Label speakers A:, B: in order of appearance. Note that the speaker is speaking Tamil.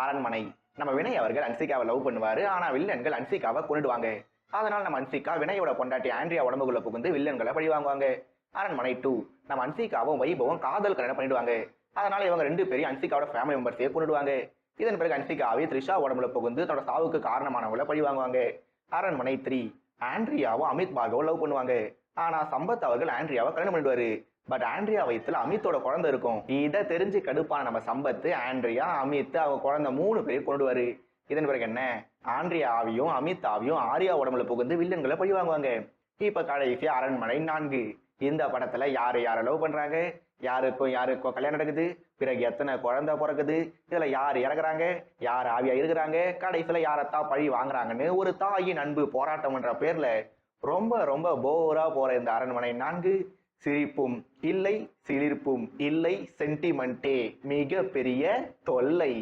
A: அரண்மனை. நம்ம வினய் அவர்கள் அன்சிகாவை லவ் பண்ணுவாரு. ஆனா வில்லன்கள் அன்சிகாவை கொன்னுடுவாங்க. அதனால நம்ம அன்சிகா வினயோட பொண்டாட்டி ஆண்ட்ரியா உடம்புக்குள்ள புகுந்து வில்லன்களை பழி வாங்குவாங்க. அரண்மனை 2. நம்ம அன்சிகாவும் வைபவும் காதல் கல்யாணம் பண்ணிடுவாங்க. அதனால இவங்க 2 பேரையும் அன்சிகாவோட ஃபேமிலி மெம்பர்ஸையே கொன்னுடுவாங்க. இதன் பிறகு அன்சிகாவை த்ரிஷா உடம்புல புகுந்து தன்னோட சாவுக்கு காரணமானவங்களை பழி வாங்குவாங்க. அரண்மனை 3. ஆண்ட்ரியாவும் அமித் பார்கவும் லவ் பண்ணுவாங்க. ஆனா சம்பத் அவர்கள் ஆண்ட்ரியாவை கல்யாணம் பண்ணிடுவாரு. பட் ஆண்ட்ரியா வயித்துல அமித்தோட குழந்தை இருக்கும். இதை தெரிஞ்சு கடுப்பான நம்ம சம்பத்து ஆண்ட்ரியா, அமித், அவங்க குழந்தை 3 பேரையும் கொண்டுடுவாரு. இதன் பிறகு என்ன, ஆண்ட்ரியா ஆவியும் அமித் ஆவியும் ஆர்யா உடம்புல புகுந்து வில்லன்களை பழி வாங்குவாங்க. இப்ப கடைசியா அரண்மனை 4. இந்த படத்துல யாரு யாரை லவ் பண்றாங்க, யாருக்கும் கல்யாணம் நடக்குது, பிறகு எத்தனை குழந்தை பிறக்குது, இதுல யார் இறக்குறாங்க, யார் ஆவியா இருக்கிறாங்க, கடைசியில யாரத்தான் பழி வாங்குறாங்கன்னு ஒரு தாயின் அன்பு போராட்டம் என்ற பேர்ல ரொம்ப ரொம்ப போரா போற இந்த அரண்மனை 4 சிரிப்பும் இல்லை, சிலிர்ப்பும் இல்லை, சென்டிமெண்டே மிக பெரிய தொல்லை.